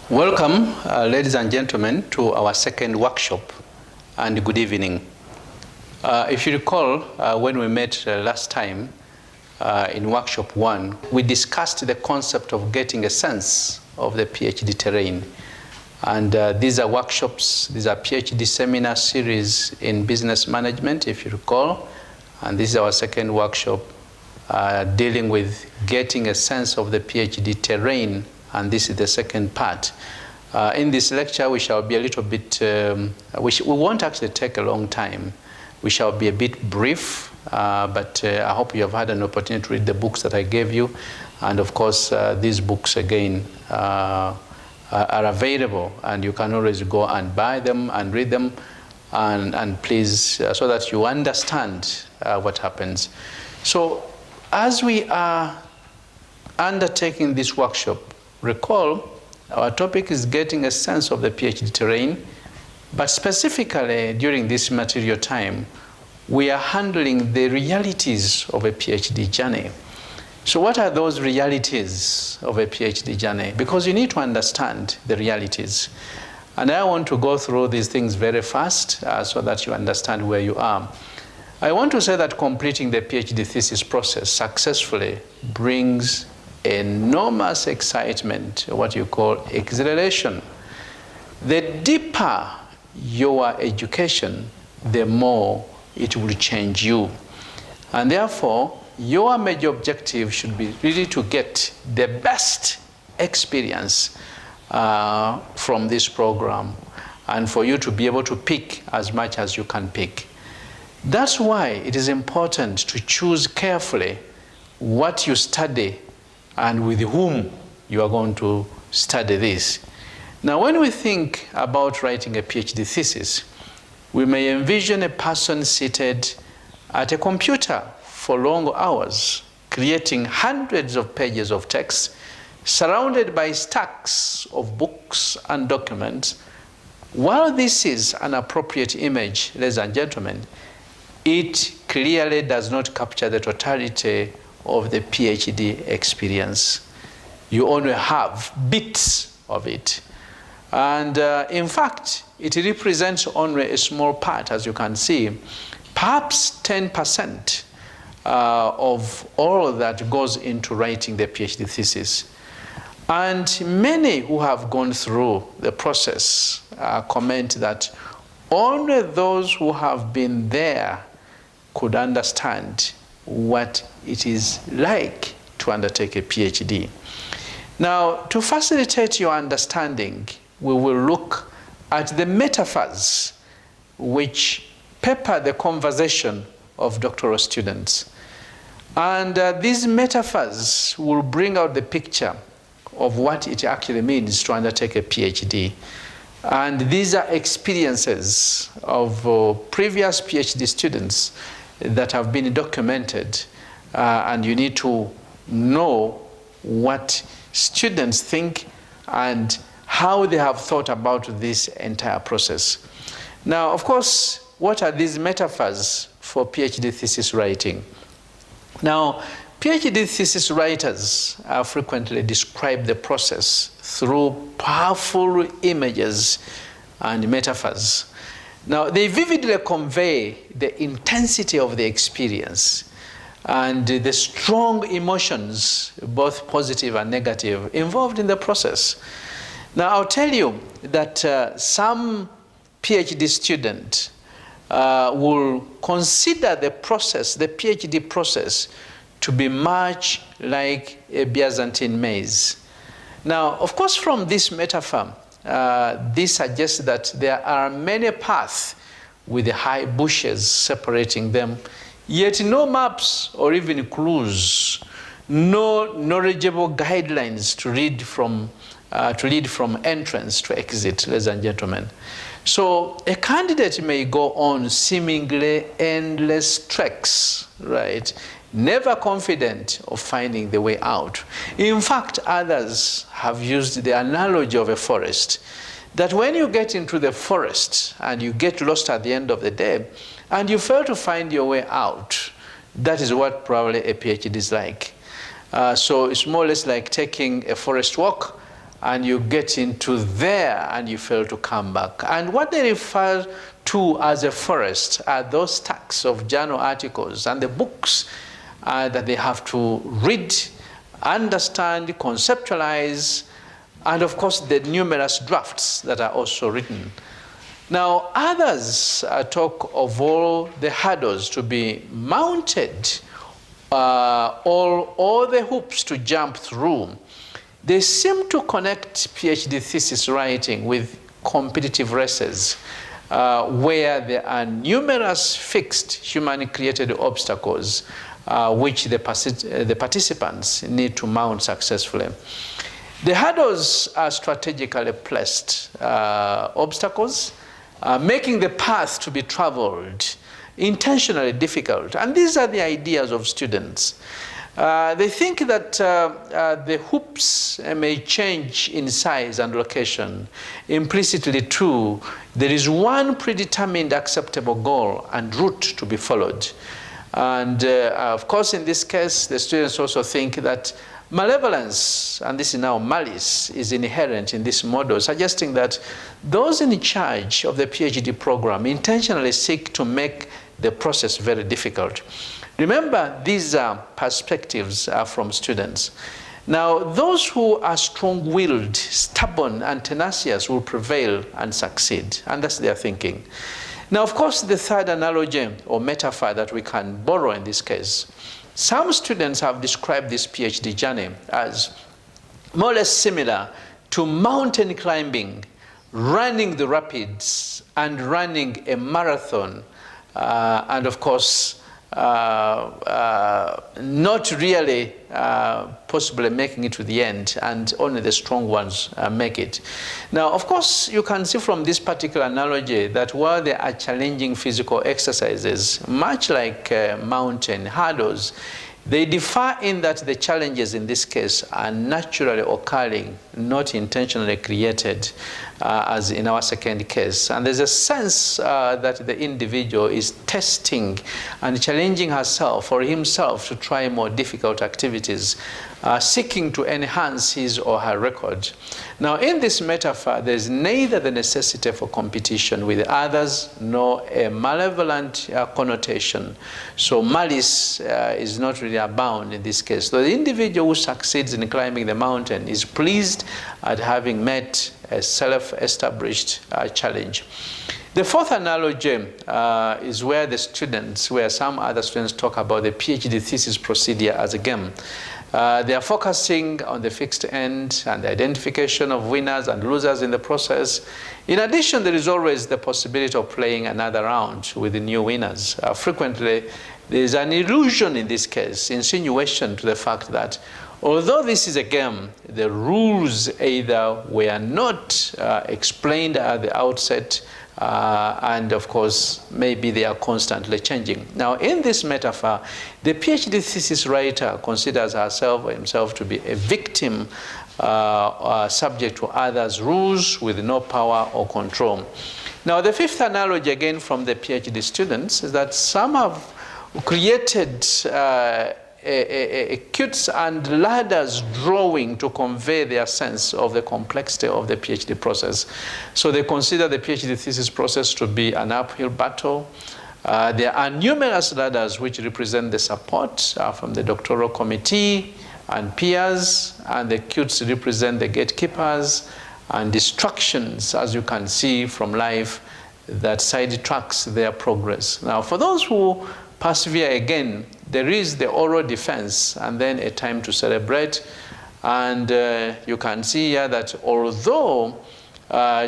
Welcome, ladies and gentlemen, to our second workshop, and good evening. If you recall, when we met last time in workshop 1, we discussed the concept of getting a sense of the PhD terrain. And these are workshops, these are PhD seminar series in business management, if you recall. And this is our second workshop dealing with getting a sense of the PhD terrain. And this is the second part. In this lecture, we shall be a little bit, we won't actually take a long time. We shall be a bit brief, but I hope you have had an opportunity to read the books that I gave you. And of course, these books, again, are available, and you can always go and buy them and read them, and please, so that you understand what happens. So as we are undertaking this workshop, recall, our topic is getting a sense of the PhD terrain, but specifically during this material time, we are handling the realities of a PhD journey. So what are those realities of a PhD journey? Because you need to understand the realities. And I want to go through these things very fast so that you understand where you are. I want to say that completing the PhD thesis process successfully brings enormous excitement, what you call exhilaration. The deeper your education, the more it will change you. And therefore, your major objective should be really to get the best experience from this program, and for you to be able to pick as much as you can pick. That's why it is important to choose carefully what you study and with whom you are going to study this. Now, when we think about writing a PhD thesis, we may envision a person seated at a computer for long hours, creating hundreds of pages of text, surrounded by stacks of books and documents. While this is an appropriate image, ladies and gentlemen, it clearly does not capture the totality of the PhD experience. You only have bits of it. And in fact, it represents only a small part, as you can see, perhaps 10% of all that goes into writing the PhD thesis. And many who have gone through the process comment that only those who have been there could understand what it is like to undertake a PhD. Now, to facilitate your understanding, we will look at the metaphors which pepper the conversation of doctoral students. And these metaphors will bring out the picture of what it actually means to undertake a PhD. And these are experiences of previous PhD students that have been documented, and you need to know what students think and how they have thought about this entire process. Now, of course, what are these metaphors for PhD thesis writing? Now, PhD thesis writers frequently describe the process through powerful images and metaphors. Now, they vividly convey the intensity of the experience and the strong emotions, both positive and negative, involved in the process. Now, I'll tell you that some PhD student will consider the process, the PhD process, to be much like a Byzantine maze. Now, of course, from this metaphor, this suggests that there are many paths with high bushes separating them, yet no maps or even clues, no knowledgeable guidelines to lead from entrance to exit, ladies and gentlemen. So a candidate may go on seemingly endless treks, right? Never confident of finding the way out. In fact, others have used the analogy of a forest, that when you get into the forest and you get lost at the end of the day and you fail to find your way out, that is what probably a PhD is like. So it's more or less like taking a forest walk and you get into there and you fail to come back. And what they refer to as a forest are those stacks of journal articles and the books that they have to read, understand, conceptualize, and of course the numerous drafts that are also written. Now others talk of all the hurdles to be mounted, all the hoops to jump through. They seem to connect PhD thesis writing with competitive races, where there are numerous fixed human-created obstacles which the participants need to mount successfully. The hurdles are strategically placed obstacles, making the path to be traveled intentionally difficult. And these are the ideas of students. They think that the hoops may change in size and location. Implicitly too, there is one predetermined acceptable goal and route to be followed. And of course, in this case, the students also think that malevolence, and this is now malice, is inherent in this model, suggesting that those in charge of the PhD program intentionally seek to make the process very difficult. Remember, these perspectives are from students. Now, those who are strong-willed, stubborn, and tenacious will prevail and succeed, and that's their thinking. Now, of course, the third analogy or metaphor that we can borrow in this case, some students have described this PhD journey as more or less similar to mountain climbing, running the rapids, and running a marathon, and of course, not really possibly making it to the end, and only the strong ones make it. Now, of course, you can see from this particular analogy that while there are challenging physical exercises, much like mountain hurdles, they differ in that the challenges in this case are naturally occurring, not intentionally created, as in our second case. And there's a sense that the individual is testing and challenging herself or himself to try more difficult activities, seeking to enhance his or her record. Now, in this metaphor, there's neither the necessity for competition with others nor a malevolent connotation. So malice is not really abound in this case. So the individual who succeeds in climbing the mountain is pleased at having met a self-established challenge. The fourth analogy is where some other students talk about the PhD thesis procedure as a game. They are focusing on the fixed end and the identification of winners and losers in the process. In addition, there is always the possibility of playing another round with the new winners. Frequently, there is an illusion in this case, insinuation to the fact that although this is a game, the rules either were not explained at the outset, and of course, maybe they are constantly changing. Now, in this metaphor, the PhD thesis writer considers herself or himself to be a victim subject to others' rules with no power or control. Now, the fifth analogy, again from the PhD students, is that some have created a Katz and ladders drawing to convey their sense of the complexity of the PhD process. So they consider the PhD thesis process to be an uphill battle. There are numerous ladders which represent the support from the doctoral committee and peers, and the Katz represent the gatekeepers and distractions, as you can see from life, that sidetracks their progress. Now, for those who persevere again, there is the oral defense and then a time to celebrate. And you can see here that although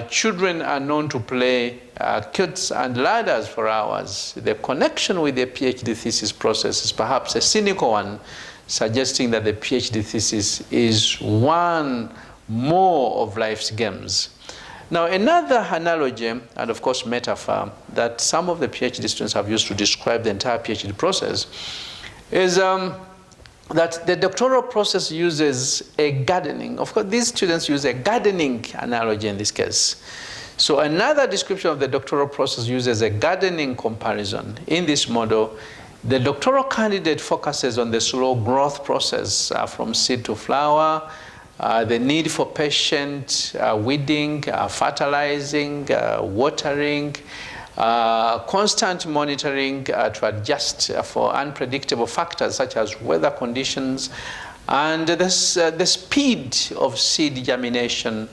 children are known to play Katz and ladders for hours, the connection with the PhD thesis process is perhaps a cynical one, suggesting that the PhD thesis is one more of life's games. Now, another analogy, and of course metaphor, that some of the PhD students have used to describe the entire PhD process is that the doctoral process uses a gardening. Of course, these students use a gardening analogy in this case. So another description of the doctoral process uses a gardening comparison. In this model, the doctoral candidate focuses on the slow growth process from seed to flower, the need for patient weeding, fertilizing, watering, constant monitoring to adjust for unpredictable factors such as weather conditions, and the speed of seed germination,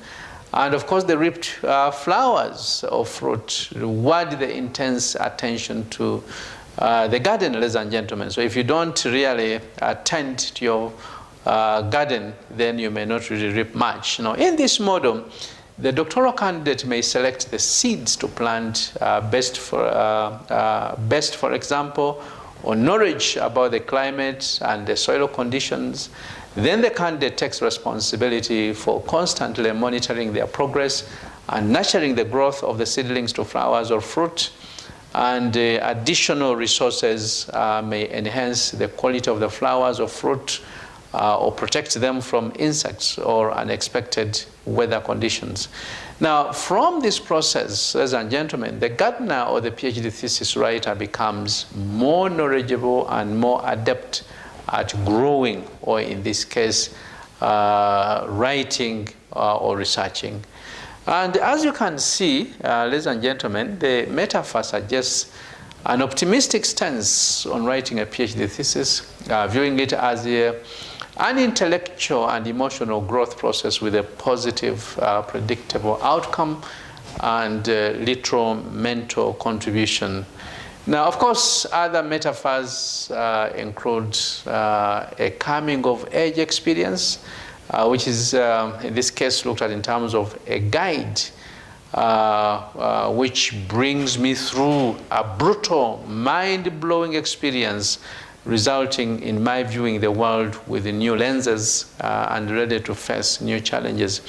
and of course the ripped flowers of fruit reward the intense attention to the garden, ladies and gentlemen. So if you don't really attend to your garden, then you may not really reap much. Now, in this model, the doctoral candidate may select the seeds to plant best, for example, or knowledge about the climate and the soil conditions. Then the candidate takes responsibility for constantly monitoring their progress and nurturing the growth of the seedlings to flowers or fruit. And additional resources may enhance the quality of the flowers or fruit, or protect them from insects or unexpected weather conditions. Now, from this process, ladies and gentlemen, the gardener or the PhD thesis writer becomes more knowledgeable and more adept at growing, or in this case, writing or researching. And as you can see, ladies and gentlemen, the metaphor suggests an optimistic stance on writing a PhD thesis, viewing it as an intellectual and emotional growth process with a positive, predictable outcome and literal mental contribution. Now, of course, other metaphors include a coming-of-age experience, which is, in this case, looked at in terms of a guide, which brings me through a brutal, mind-blowing experience, resulting in my viewing the world with the new lenses and ready to face new challenges.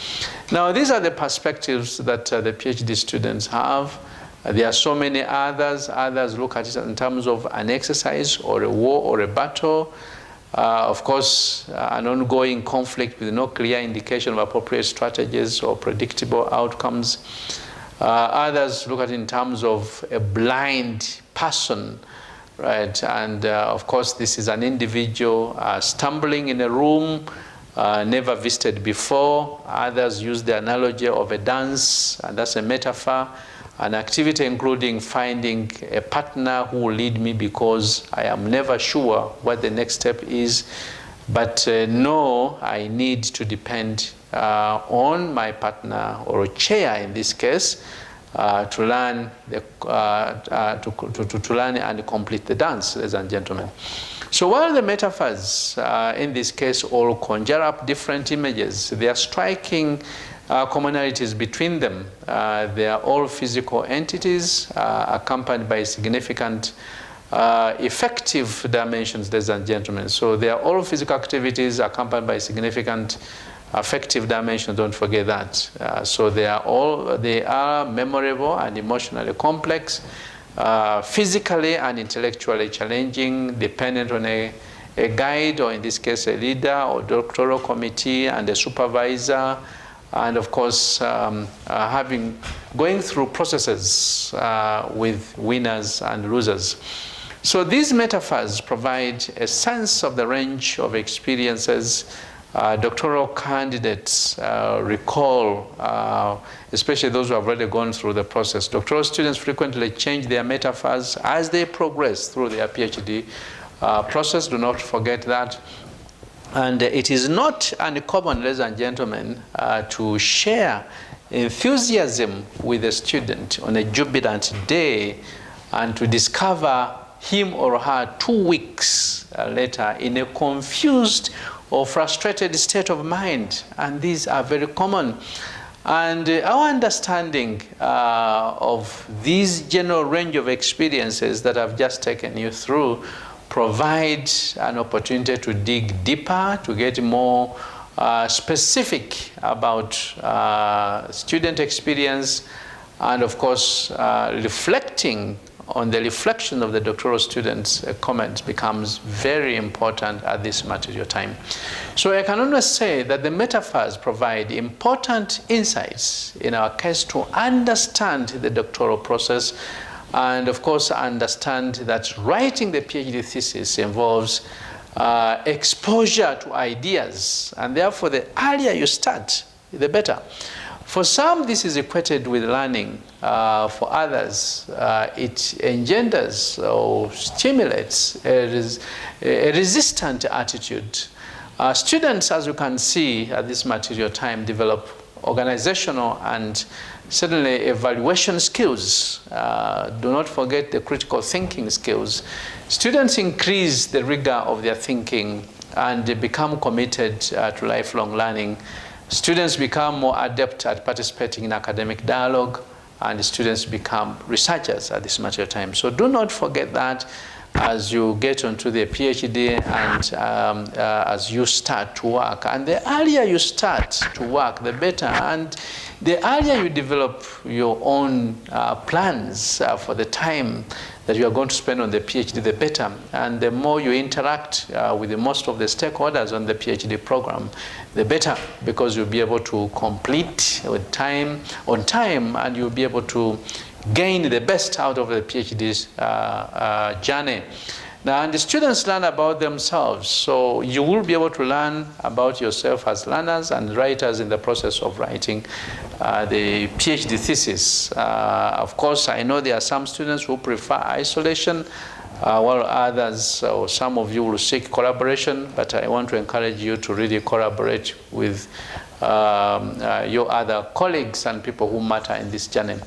Now, these are the perspectives that the PhD students have. There are so many others. Others look at it in terms of an exercise or a war or a battle. Of course, an ongoing conflict with no clear indication of appropriate strategies or predictable outcomes. Others look at it in terms of a blind person, right? And of course, this is an individual stumbling in a room, never visited before. Others use the analogy of a dance, and that's a metaphor. An activity including finding a partner who will lead me because I am never sure what the next step is, but know I need to depend on my partner, or a chair in this case, to learn to learn and complete the dance, ladies and gentlemen. So while the metaphors in this case all conjure up different images, they are striking commonalities between them. They are all physical entities accompanied by significant effective dimensions, ladies and gentlemen. So they are all physical activities accompanied by significant affective dimensions, don't forget that. So they are memorable and emotionally complex, physically and intellectually challenging, dependent on a guide, or in this case a leader or doctoral committee and a supervisor, and of course going through processes with winners and losers. So these metaphors provide a sense of the range of experiences doctoral candidates recall, especially those who have already gone through the process. Doctoral students frequently change their metaphors as they progress through their PhD process. Do not forget that. And it is not uncommon, ladies and gentlemen, to share enthusiasm with a student on a jubilant day and to discover him or her 2 weeks later in a confused or frustrated state of mind. And these are very common. And our understanding of this general range of experiences that I've just taken you through provides an opportunity to dig deeper, to get more specific about student experience, and of course reflecting on the reflection of the doctoral students' comments becomes very important at this material time. So I can only say that the metaphors provide important insights in our case to understand the doctoral process, and of course understand that writing the PhD thesis involves exposure to ideas, and therefore the earlier you start, the better. For some, this is equated with learning. For others, it engenders or stimulates a resistant attitude. Students, as you can see at this material time, develop organizational and certainly evaluation skills. Do not forget the critical thinking skills. Students increase the rigor of their thinking and they become committed to lifelong learning. Students become more adept at participating in academic dialogue, and students become researchers at this material time. So do not forget that as you get onto the PhD and as you start to work. And the earlier you start to work, the better. And the earlier you develop your own plans for the time that you are going to spend on the PhD, the better. And the more you interact with most of the stakeholders on the PhD program, the better, because you'll be able to complete on time, and you'll be able to gain the best out of the PhD's journey. Now, and the students learn about themselves, so you will be able to learn about yourself as learners and writers in the process of writing the PhD thesis. Of course, I know there are some students who prefer isolation, while others, or some of you, will seek collaboration, but I want to encourage you to really collaborate with your other colleagues and people who matter in this journey.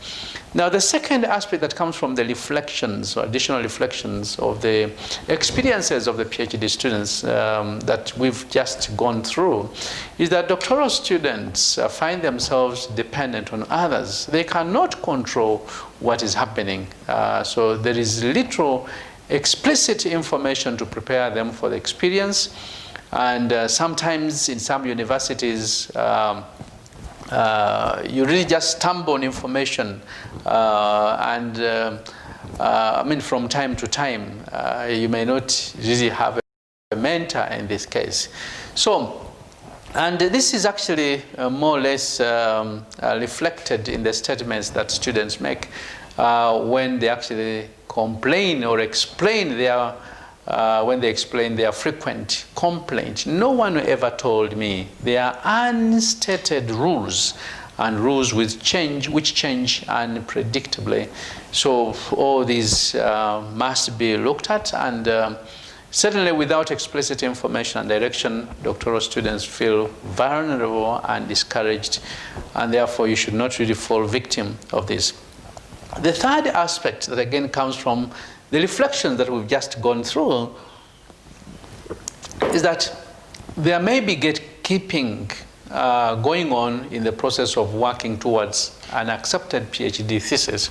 Now, the second aspect that comes from the reflections, or additional reflections of the experiences of the PhD students that we've just gone through, is that doctoral students find themselves dependent on others. They cannot control what is happening. So there is literal explicit information to prepare them for the experience. And sometimes in some universities, you really just stumble on information, I mean, from time to time, you may not really have a mentor in this case. So, and this is actually more or less reflected in the statements that students make when they actually complain or explain their when they explain their frequent complaint. No one ever told me. There are unstated rules, and rules which change unpredictably. So all these must be looked at, and certainly without explicit information and direction, doctoral students feel vulnerable and discouraged, and therefore you should not really fall victim of this. The third aspect that again comes from the reflection that we've just gone through is that there may be gatekeeping going on in the process of working towards an accepted PhD thesis.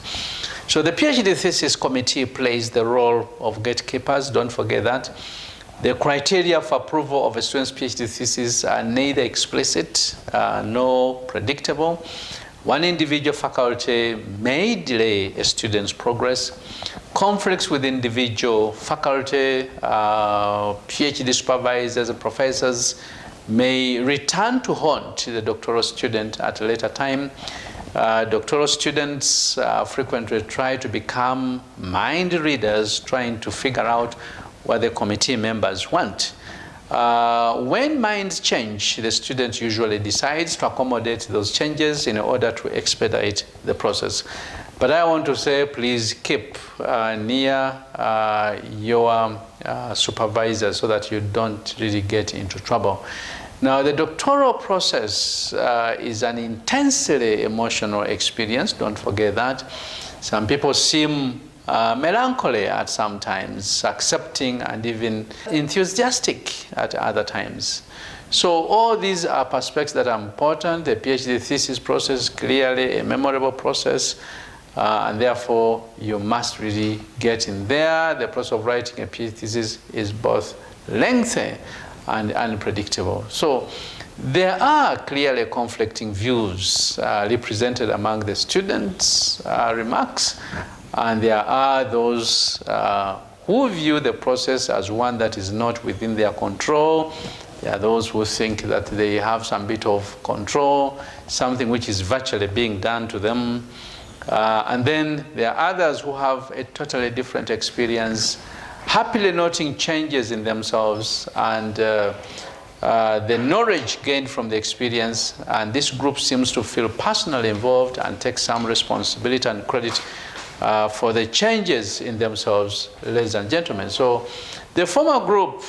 So the PhD thesis committee plays the role of gatekeepers. Don't forget that. The criteria for approval of a student's PhD thesis are neither explicit nor predictable. One individual faculty may delay a student's progress. Conflicts with individual faculty, PhD supervisors and professors may return to haunt the doctoral student at a later time. Doctoral students frequently try to become mind readers, trying to figure out what the committee members want. When minds change, the student usually decides to accommodate those changes in order to expedite the process. But I want to say, please keep near your supervisor so that you don't really get into trouble. Now, the doctoral process is an intensely emotional experience. Don't forget that. Some people seem melancholy at some times, accepting and even enthusiastic at other times. So all these are perspectives that are important. The PhD thesis process is clearly a memorable process, and therefore you must really get in there. The process of writing a PhD thesis is both lengthy and unpredictable. So there are clearly conflicting views represented among the students' remarks, and there are those who view the process as one that is not within their control. There are those who think that they have some bit of control, something which is virtually being done to them. And then there are others who have a totally different experience, happily noting changes in themselves and the knowledge gained from the experience, and this group seems to feel personally involved and take some responsibility and credit for the changes in themselves, ladies and gentlemen. So the former group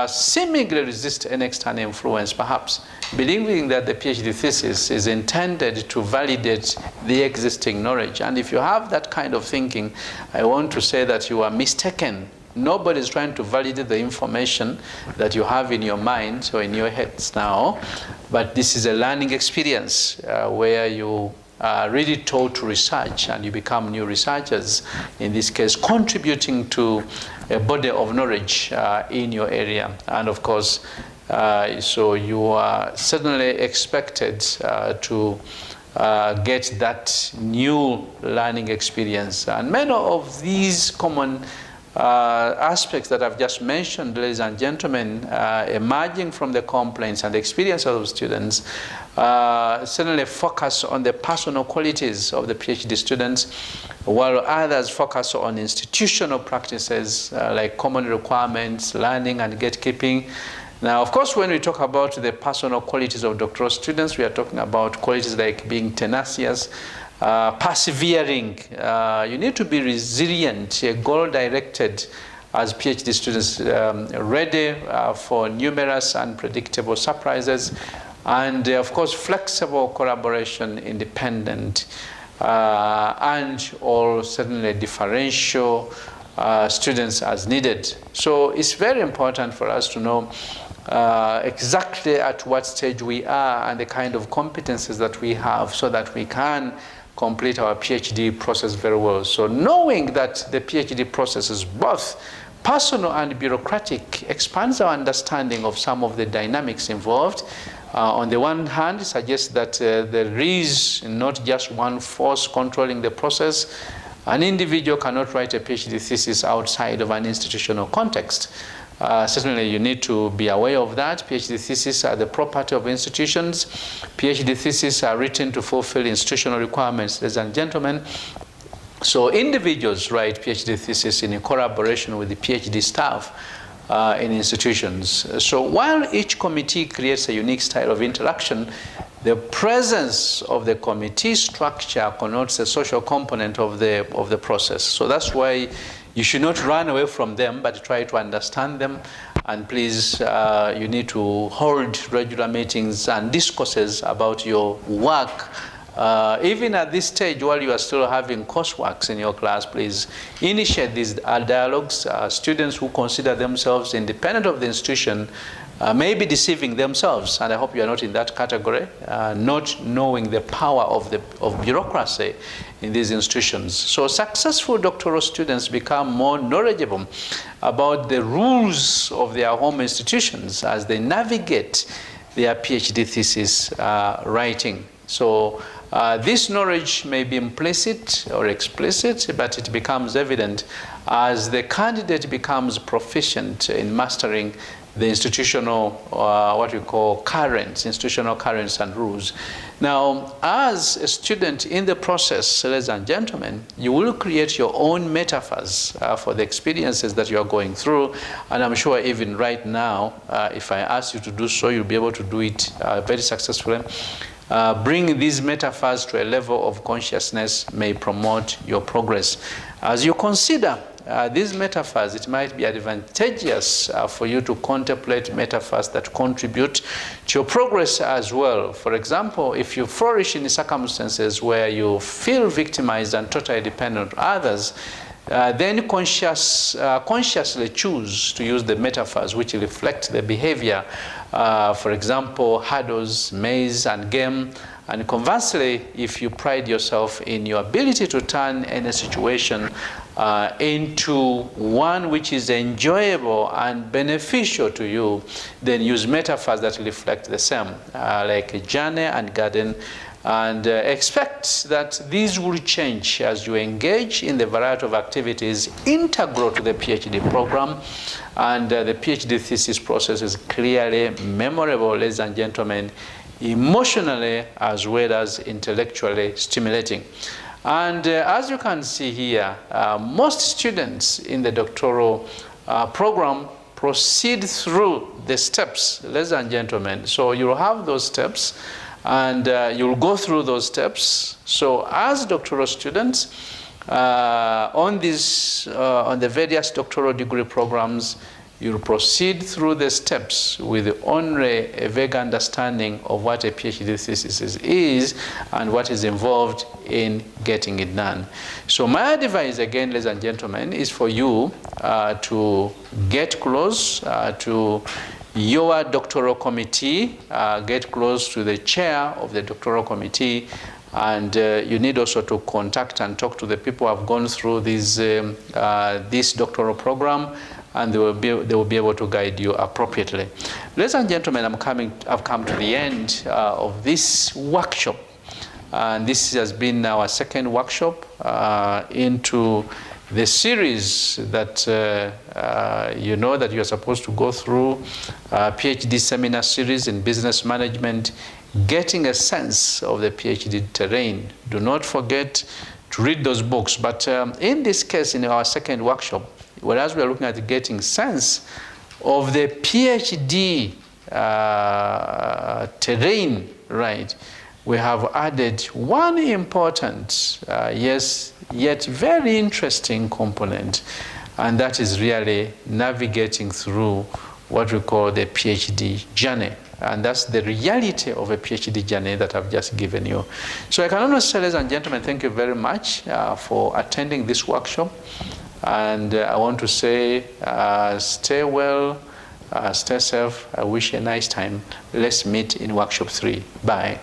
seemingly resist any external influence, perhaps believing that the PhD thesis is intended to validate the existing knowledge. And if you have that kind of thinking, I want to say that you are mistaken. Nobody is trying to validate the information that you have in your mind or in your heads now, but this is a learning experience where you are really taught to research and you become new researchers, in this case contributing to a body of knowledge in your area. And of course, so you are certainly expected to get that new learning experience. And many of these common aspects that I've just mentioned, ladies and gentlemen, emerging from the complaints and the experience of students, certainly focus on the personal qualities of the PhD students, while others focus on institutional practices like common requirements, learning, and gatekeeping. Now, of course, when we talk about the personal qualities of doctoral students, we are talking about qualities like being tenacious, persevering. You need to be resilient, goal-directed as PhD students, ready for numerous unpredictable surprises, and of course flexible collaboration, independent, and or certainly differential students as needed. So it's very important for us to know exactly at what stage we are and the kind of competences that we have, so that we can complete our PhD process very well. So knowing that the PhD process is both personal and bureaucratic expands our understanding of some of the dynamics involved. On the one hand, it suggests that there is not just one force controlling the process. An individual cannot write a PhD thesis outside of an institutional context. Certainly you need to be aware of that. PhD theses are the property of institutions. PhD theses are written to fulfill institutional requirements, ladies and gentlemen. So individuals write PhD theses in collaboration with the PhD staff in institutions. So while each committee creates a unique style of interaction, the presence of the committee structure connotes a social component of the process. So that's why you should not run away from them, but try to understand them. And please, you need to hold regular meetings and discourses about your work. Even at this stage, while you are still having courseworks in your class, please initiate these dialogues. Students who consider themselves independent of the institution may be deceiving themselves, and I hope you are not in that category, not knowing the power of bureaucracy in these institutions. So successful doctoral students become more knowledgeable about the rules of their home institutions as they navigate their PhD thesis writing. So this knowledge may be implicit or explicit, but it becomes evident as the candidate becomes proficient in mastering the institutional, what we call currents, institutional currents and rules. Now, as a student in the process, ladies and gentlemen, you will create your own metaphors for the experiences that you are going through. And I'm sure even right now, if I ask you to do so, you'll be able to do it very successfully. Bringing these metaphors to a level of consciousness may promote your progress. As you consider these metaphors, it might be advantageous for you to contemplate metaphors that contribute to your progress as well. For example, if you flourish in circumstances where you feel victimized and totally dependent on others, then consciously choose to use the metaphors which reflect the behavior. For example, hurdles, maze, and game. And conversely, if you pride yourself in your ability to turn any situation into one which is enjoyable and beneficial to you, then use metaphors that reflect the same, like a journey and garden. And expect that these will change as you engage in the variety of activities integral to the PhD program. And the PhD thesis process is clearly memorable, ladies and gentlemen, emotionally as well as intellectually stimulating. And as you can see here, most students in the doctoral program proceed through the steps, ladies and gentlemen. So you'll have those steps, and you'll go through those steps. So as doctoral students, on the various doctoral degree programs, you'll proceed through the steps with only a vague understanding of what a PhD thesis is and what is involved in getting it done. So my advice, again, ladies and gentlemen, is for you to get close to your doctoral committee, get close to the chair of the doctoral committee, and you need also to contact and talk to the people who have gone through this doctoral program, and they will be able to guide you appropriately. Ladies and gentlemen, I've come to the end of this workshop. And this has been our second workshop into the series that you know that you're supposed to go through, PhD seminar series in business management, getting a sense of the PhD terrain. Do not forget to read those books. But in this case, in our second workshop, whereas we are looking at getting sense of the PhD terrain, right, we have added one important, yes, yet very interesting component, and that is really navigating through what we call the PhD journey. And that's the reality of a PhD journey that I've just given you. So I can only say, ladies and gentlemen, thank you very much for attending this workshop. And I want to say, stay well, stay safe. I wish you a nice time. Let's meet in workshop 3. Bye.